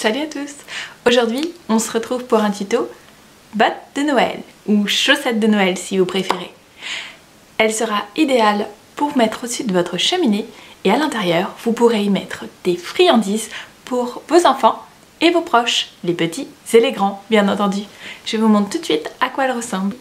Salut à tous! Aujourd'hui, on se retrouve pour un tuto bottes de Noël ou chaussettes de Noël si vous préférez. Elle sera idéale pour mettre au-dessus de votre cheminée et à l'intérieur, vous pourrez y mettre des friandises pour vos enfants et vos proches, les petits et les grands, bien entendu. Je vous montre tout de suite à quoi elle ressemble.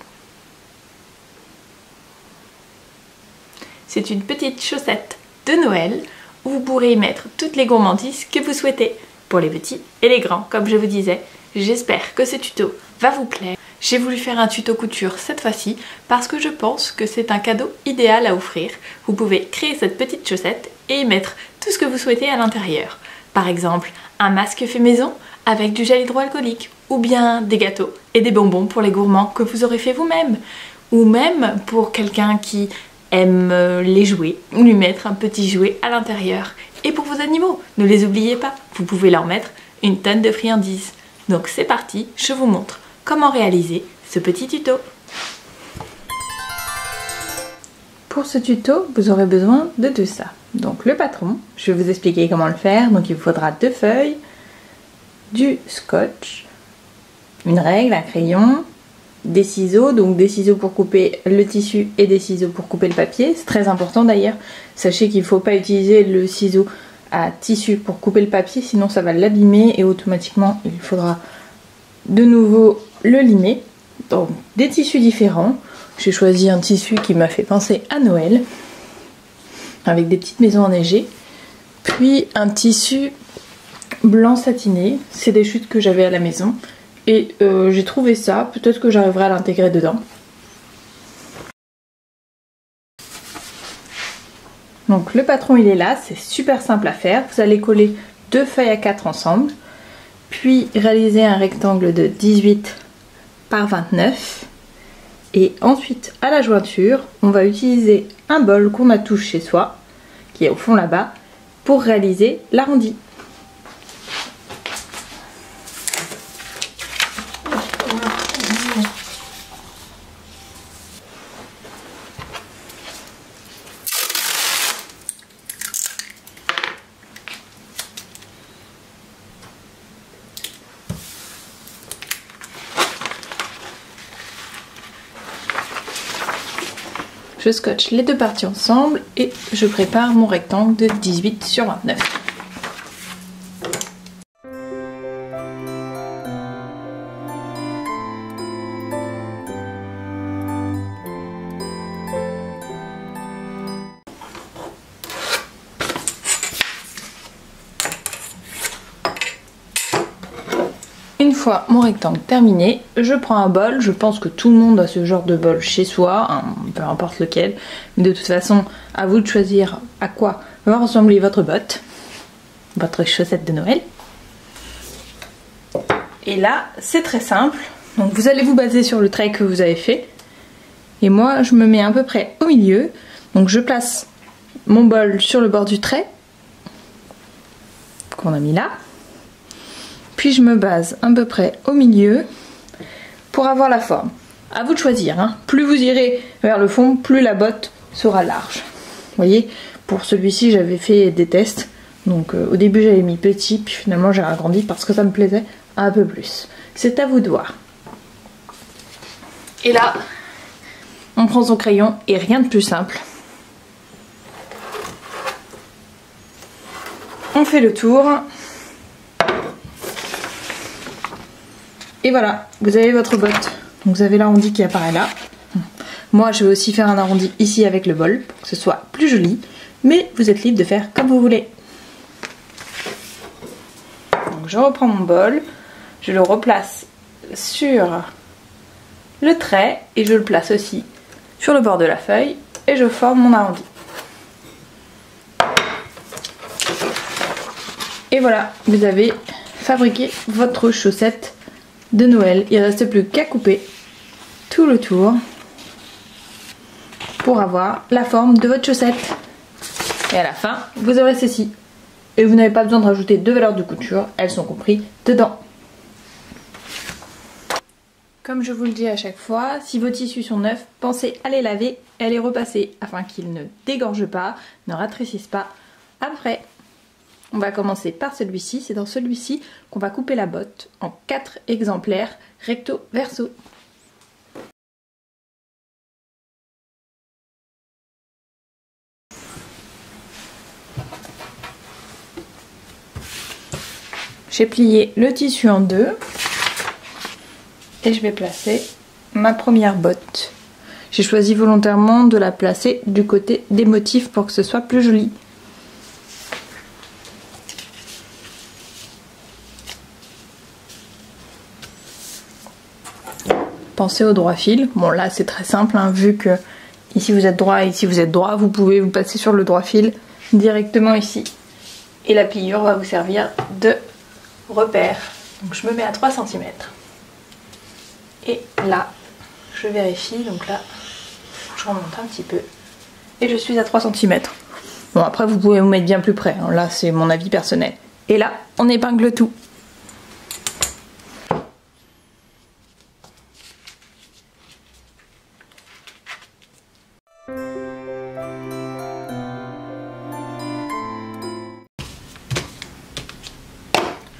C'est une petite chaussette de Noël où vous pourrez y mettre toutes les gourmandises que vous souhaitez pour les petits et les grands, comme je vous disais. J'espère que ce tuto va vous plaire. J'ai voulu faire un tuto couture cette fois-ci parce que je pense que c'est un cadeau idéal à offrir. Vous pouvez créer cette petite chaussette et y mettre tout ce que vous souhaitez à l'intérieur. Par exemple, un masque fait maison avec du gel hydroalcoolique ou bien des gâteaux et des bonbons pour les gourmands que vous aurez fait vous-même. Ou même pour quelqu'un qui aime les jouets, lui mettre un petit jouet à l'intérieur. Et pour vos animaux, ne les oubliez pas, vous pouvez leur mettre une tonne de friandises. Donc c'est parti, je vous montre comment réaliser ce petit tuto. Pour ce tuto, vous aurez besoin de tout ça. Donc le patron, je vais vous expliquer comment le faire. Donc il vous faudra 2 feuilles, du scotch, une règle, un crayon, des ciseaux, donc des ciseaux pour couper le tissu et des ciseaux pour couper le papier. C'est très important d'ailleurs. Sachez qu'il ne faut pas utiliser le ciseau à tissu pour couper le papier, sinon ça va l'abîmer et automatiquement il faudra de nouveau le limer. Donc des tissus différents. J'ai choisi un tissu qui m'a fait penser à Noël, avec des petites maisons enneigées. Puis un tissu blanc satiné, c'est des chutes que j'avais à la maison. Et j'ai trouvé ça, peut-être que j'arriverai à l'intégrer dedans. Donc le patron il est là, c'est super simple à faire. Vous allez coller 2 feuilles A4 ensemble, puis réaliser un rectangle de 18 par 29. Et ensuite à la jointure, on va utiliser un bol qu'on a tous chez soi, qui est au fond là-bas, pour réaliser l'arrondi. Je scotche les 2 parties ensemble et je prépare mon rectangle de 18 sur 29. Une fois mon rectangle terminé, je prends un bol. Je pense que tout le monde a ce genre de bol chez soi, hein, peu importe lequel. Mais de toute façon, à vous de choisir à quoi va ressembler votre botte, votre chaussette de Noël. Et là, c'est très simple. Donc vous allez vous baser sur le trait que vous avez fait. Et moi, je me mets à peu près au milieu. Donc je place mon bol sur le bord du trait qu'on a mis là. Puis je me base à peu près au milieu pour avoir la forme. À vous de choisir, hein. Plus vous irez vers le fond, plus la botte sera large. Vous voyez, pour celui-ci j'avais fait des tests. Donc au début j'avais mis petit, puis finalement j'ai agrandi parce que ça me plaisait un peu plus. C'est à vous de voir. Et là, on prend son crayon et rien de plus simple. On fait le tour. Et voilà, vous avez votre botte. Donc vous avez l'arrondi qui apparaît là. Moi, je vais aussi faire un arrondi ici avec le bol, pour que ce soit plus joli. Mais vous êtes libre de faire comme vous voulez. Donc je reprends mon bol, je le replace sur le trait et je le place aussi sur le bord de la feuille et je forme mon arrondi. Et voilà, vous avez fabriqué votre chaussette de Noël. Il ne reste plus qu'à couper tout le tour pour avoir la forme de votre chaussette. Et à la fin, vous aurez ceci. Et vous n'avez pas besoin de rajouter de valeurs de couture, elles sont comprises dedans. Comme je vous le dis à chaque fois, si vos tissus sont neufs, pensez à les laver et à les repasser afin qu'ils ne dégorgent pas, ne rétrécissent pas après. On va commencer par celui-ci, c'est dans celui-ci qu'on va couper la botte en 4 exemplaires recto verso. J'ai plié le tissu en deux et je vais placer ma première botte. J'ai choisi volontairement de la placer du côté des motifs pour que ce soit plus joli. Pensez au droit fil. Bon là c'est très simple hein, vu que ici vous êtes droit et ici vous êtes droit, vous pouvez vous passer sur le droit fil directement ici. Et la pliure va vous servir de repère. Donc je me mets à 3 cm. Et là, je vérifie, donc là, je remonte un petit peu. Et je suis à 3 cm. Bon après vous pouvez vous mettre bien plus près, hein. Là c'est mon avis personnel. Et là, on épingle tout.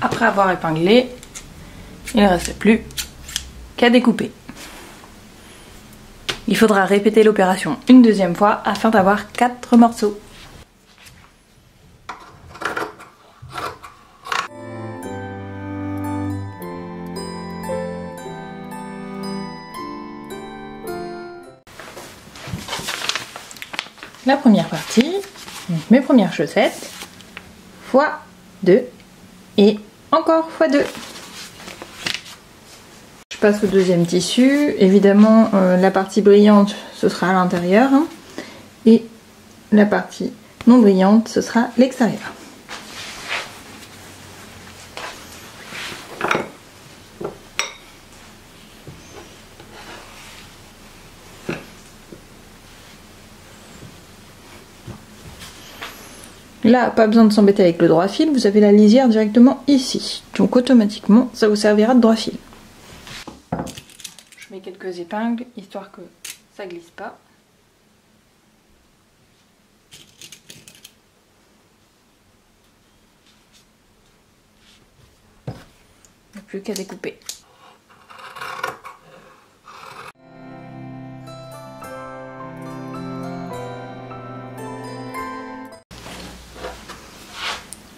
Après avoir épinglé, il ne reste plus qu'à découper. Il faudra répéter l'opération une deuxième fois afin d'avoir 4 morceaux. La première partie, donc mes premières chaussettes, fois 2 et encore fois 2. Je passe au deuxième tissu. Évidemment, la partie brillante, ce sera à l'intérieur. Hein, et la partie non brillante, ce sera l'extérieur. Là, pas besoin de s'embêter avec le droit fil, vous avez la lisière directement ici. Donc automatiquement, ça vous servira de droit fil. Je mets quelques épingles, histoire que ça glisse pas. Il n'y a plus qu'à découper.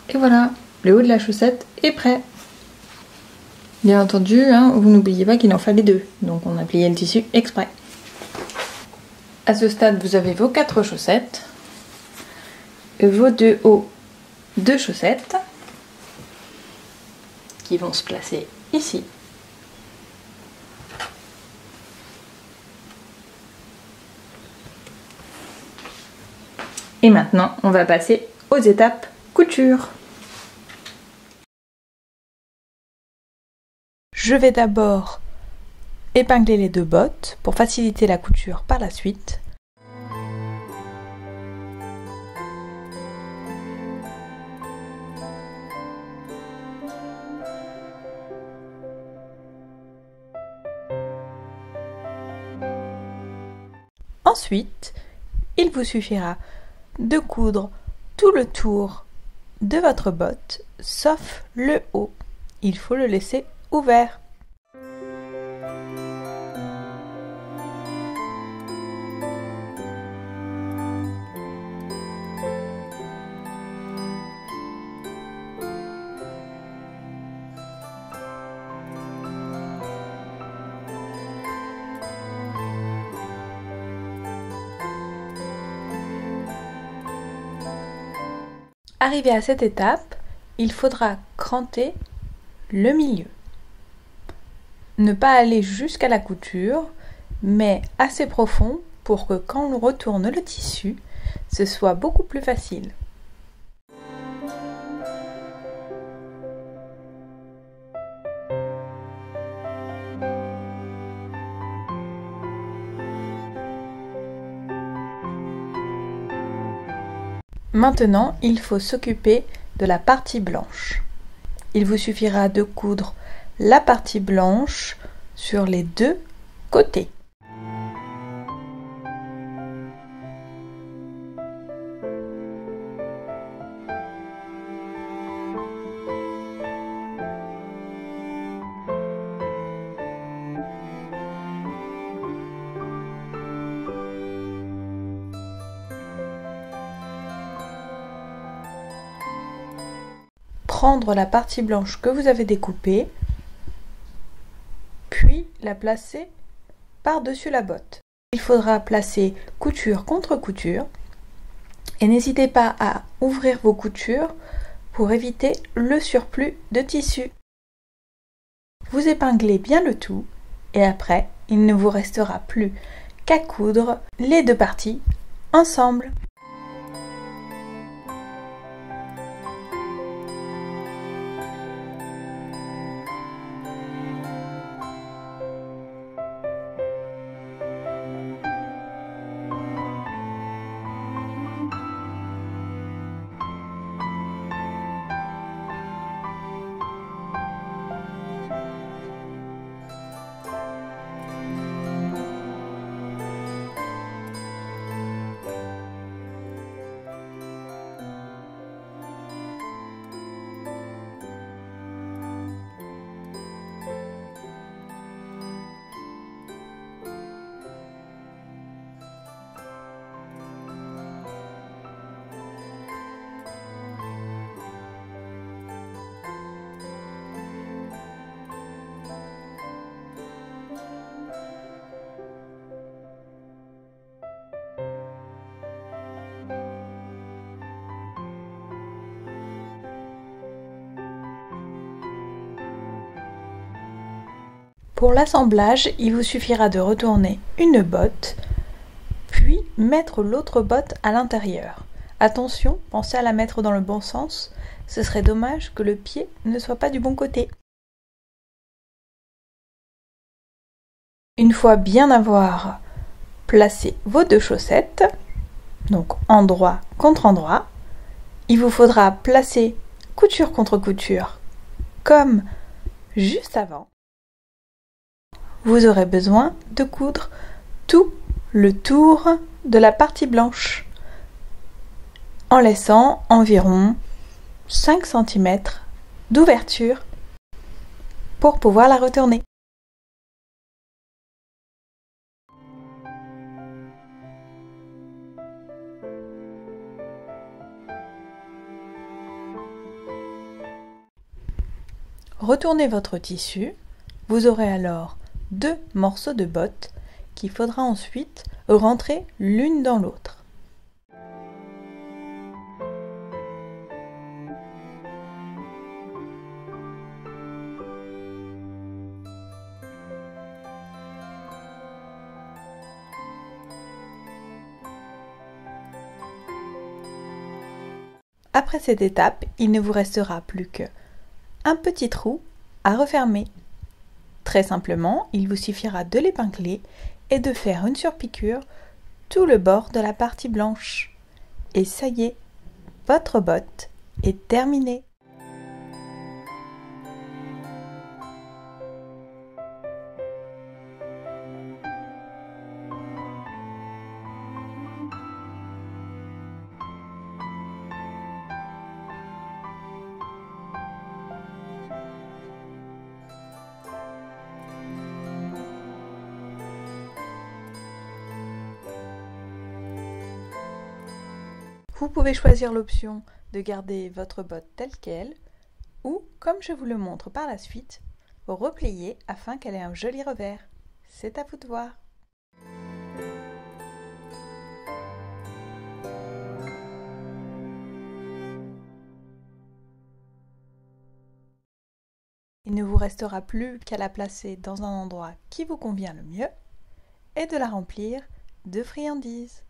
Et voilà, le haut de la chaussette est prêt. Bien entendu, hein, vous n'oubliez pas qu'il en fallait 2, donc on a plié le tissu exprès. À ce stade, vous avez vos 4 chaussettes, vos 2 hauts de chaussettes, qui vont se placer ici. Et maintenant, on va passer aux étapes couture. Je vais d'abord épingler les 2 bottes pour faciliter la couture par la suite. Ensuite, il vous suffira de coudre tout le tour de votre botte, sauf le haut. Il faut le laisser ouvert. Arrivé à cette étape, il faudra cranter le milieu. Ne pas aller jusqu'à la couture, mais assez profond pour que quand on retourne le tissu, ce soit beaucoup plus facile. Maintenant, il faut s'occuper de la partie blanche. Il vous suffira de coudre la partie blanche sur les 2 côtés. prendre la partie blanche que vous avez découpée, puis la placer par-dessus la botte. Il faudra placer couture contre couture et n'hésitez pas à ouvrir vos coutures pour éviter le surplus de tissu. Vous épinglez bien le tout et après, il ne vous restera plus qu'à coudre les deux parties ensemble. Pour l'assemblage, il vous suffira de retourner une botte, puis mettre l'autre botte à l'intérieur. Attention, pensez à la mettre dans le bon sens, ce serait dommage que le pied ne soit pas du bon côté. Une fois bien avoir placé vos deux chaussettes, donc endroit contre endroit, il vous faudra placer couture contre couture comme juste avant. Vous aurez besoin de coudre tout le tour de la partie blanche en laissant environ 5 cm d'ouverture pour pouvoir la retourner. Retournez votre tissu, vous aurez alors deux morceaux de bottes qu'il faudra ensuite rentrer l'une dans l'autre. Après cette étape, il ne vous restera plus que un petit trou à refermer. Très simplement, il vous suffira de l'épingler et de faire une surpiqûre tout le bord de la partie blanche. Et ça y est, votre botte est terminée. Vous pouvez choisir l'option de garder votre botte telle qu'elle ou, comme je vous le montre par la suite, replier afin qu'elle ait un joli revers. C'est à vous de voir. Il ne vous restera plus qu'à la placer dans un endroit qui vous convient le mieux et de la remplir de friandises.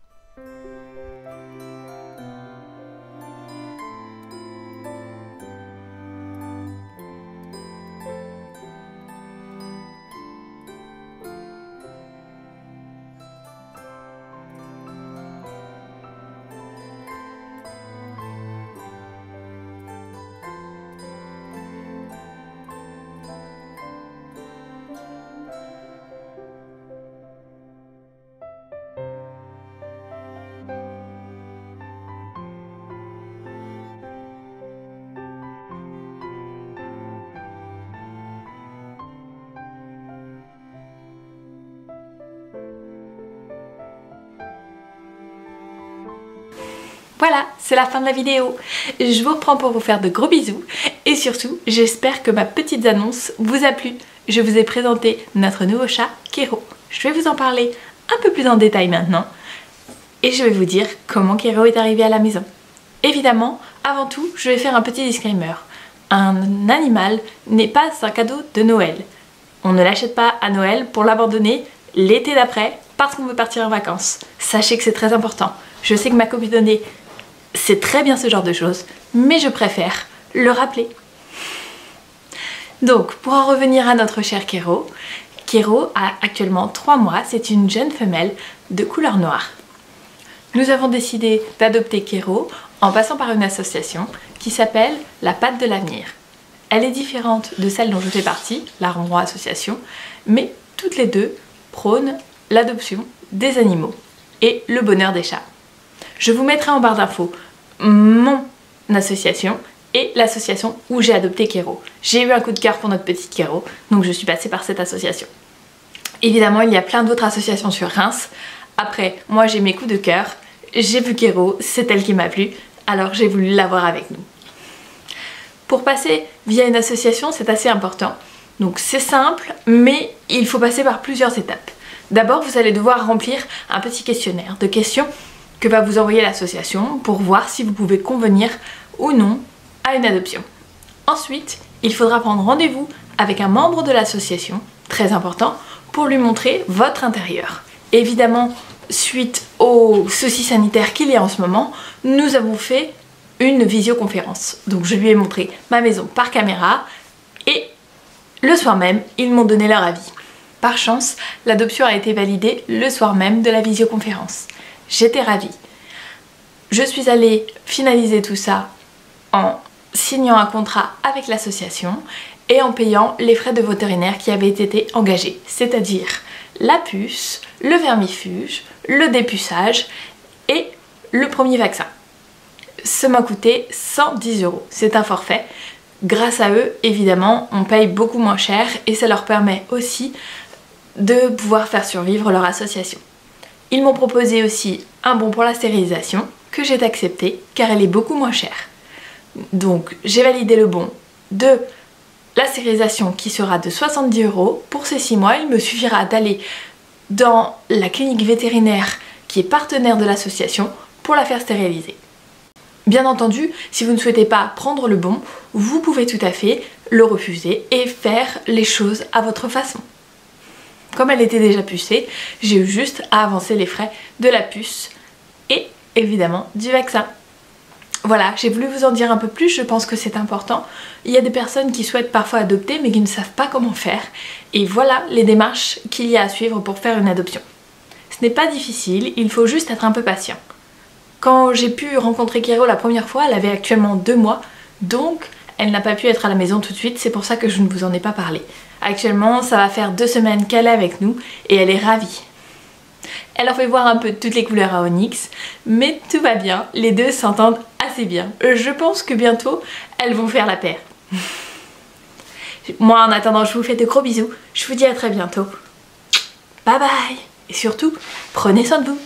Voilà, c'est la fin de la vidéo. Je vous reprends pour vous faire de gros bisous et surtout, j'espère que ma petite annonce vous a plu. Je vous ai présenté notre nouveau chat, Kero. Je vais vous en parler un peu plus en détail maintenant et je vais vous dire comment Kero est arrivé à la maison. Évidemment, avant tout, je vais faire un petit disclaimer. Un animal n'est pas un cadeau de Noël. On ne l'achète pas à Noël pour l'abandonner l'été d'après parce qu'on veut partir en vacances. Sachez que c'est très important. Je sais que ma communauté sait très bien ce genre de choses, mais je préfère le rappeler. Donc, pour en revenir à notre cher Kero, Kero a actuellement 3 mois, c'est une jeune femelle de couleur noire. Nous avons décidé d'adopter Kero en passant par une association qui s'appelle La Patte de l'Avenir. Elle est différente de celle dont je fais partie, la Rembrandt Association, mais toutes les deux prônent l'adoption des animaux et le bonheur des chats. Je vous mettrai en barre d'infos mon association et l'association où j'ai adopté Kero. J'ai eu un coup de cœur pour notre petite Kero, donc je suis passée par cette association. Évidemment, il y a plein d'autres associations sur Reims. Après, moi j'ai mes coups de cœur, j'ai vu Kero, c'est elle qui m'a plu, alors j'ai voulu l'avoir avec nous. Pour passer via une association, c'est assez important. Donc c'est simple, mais il faut passer par plusieurs étapes. D'abord, vous allez devoir remplir un petit questionnaire de questions que va vous envoyer l'association pour voir si vous pouvez convenir ou non à une adoption. Ensuite, il faudra prendre rendez-vous avec un membre de l'association, très important, pour lui montrer votre intérieur. Évidemment, suite aux soucis sanitaires qu'il y a en ce moment, nous avons fait une visioconférence. Donc je lui ai montré ma maison par caméra et le soir même, ils m'ont donné leur avis. Par chance, l'adoption a été validée le soir même de la visioconférence. J'étais ravie. Je suis allée finaliser tout ça en signant un contrat avec l'association et en payant les frais de vétérinaire qui avaient été engagés, c'est-à-dire la puce, le vermifuge, le dépuçage et le premier vaccin. Ça m'a coûté 110 €. C'est un forfait. Grâce à eux, évidemment, on paye beaucoup moins cher et ça leur permet aussi de pouvoir faire survivre leur association. Ils m'ont proposé aussi un bon pour la stérilisation que j'ai accepté car elle est beaucoup moins chère. Donc j'ai validé le bon de la stérilisation qui sera de 70 € pour ces 6 mois. Il me suffira d'aller dans la clinique vétérinaire qui est partenaire de l'association pour la faire stériliser. Bien entendu, si vous ne souhaitez pas prendre le bon, vous pouvez tout à fait le refuser et faire les choses à votre façon. Comme elle était déjà pucée, j'ai eu juste à avancer les frais de la puce et évidemment du vaccin. Voilà, j'ai voulu vous en dire un peu plus, je pense que c'est important. Il y a des personnes qui souhaitent parfois adopter mais qui ne savent pas comment faire. Et voilà les démarches qu'il y a à suivre pour faire une adoption. Ce n'est pas difficile, il faut juste être un peu patient. Quand j'ai pu rencontrer Kero la première fois, elle avait actuellement 2 mois, donc elle n'a pas pu être à la maison tout de suite, c'est pour ça que je ne vous en ai pas parlé. Actuellement, ça va faire 2 semaines qu'elle est avec nous et elle est ravie. Elle en fait voir un peu toutes les couleurs à Onyx, mais tout va bien, les deux s'entendent assez bien. Je pense que bientôt, elles vont faire la paire. Moi, en attendant, je vous fais de gros bisous. Je vous dis à très bientôt. Bye bye. Et surtout, prenez soin de vous.